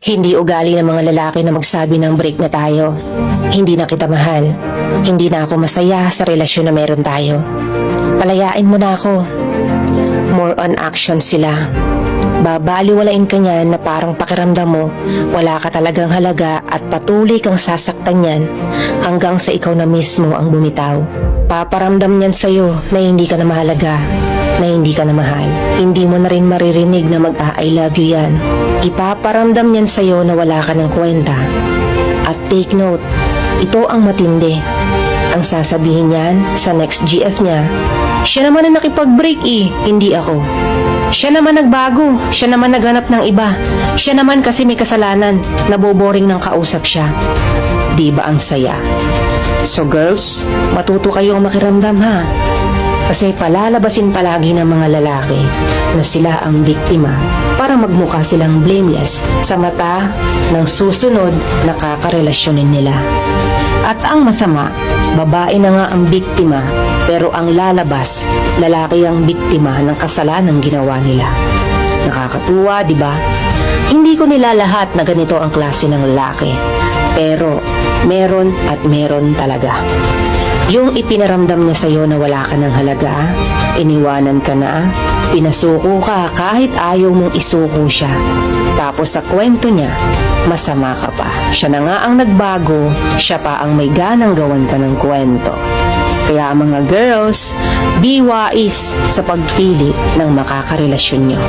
Hindi ugali ng mga lalaki na magsabi ng break na tayo. Hindi na kita mahal. Hindi na ako masaya sa relasyon na meron tayo. Palayain mo na ako. More on action sila. Babaliwalain ka niyan na parang pakiramdam mo wala ka talagang halaga at patuloy kang sasaktan niyan hanggang sa ikaw na mismo ang bumitaw. Paparamdam niyan sa'yo na hindi ka na mahalaga, na hindi ka na mahal. Hindi mo na rin maririnig na mag-I love you yan. Ipaparamdam niyan sa'yo na wala ka ng kwenta. At take note, ito ang matindi. Ang sasabihin niyan sa next GF niya, siya naman ang nakipag-break hindi ako. Siya naman nagbago, siya naman naghanap ng iba. Siya naman kasi may kasalanan, naboboring ng kausap siya. Di ba ang saya? So girls, matuto kayong makiramdam ha. Kasi palalabasin palagi ng mga lalaki na sila ang biktima para magmukha silang blameless sa mata ng susunod na kakarelasyonin nila. At ang masama, babae na nga ang biktima pero ang lalabas, lalaki ang biktima ng kasalanang ginawa nila. Nakakatuwa, di ba? Hindi ko nilalahat na ganito ang klase ng lalaki. Pero meron at meron talaga. Yung ipinaramdam niya sa'yo na wala ka ng halaga, iniwanan ka na, pinasuko ka kahit ayaw mong isuko siya. Tapos sa kwento niya, masama ka pa. Siya na nga ang nagbago, siya pa ang may ganang gawan ka ng kwento. Kaya mga girls, be wise sa pagpili ng makakarelasyon nyo.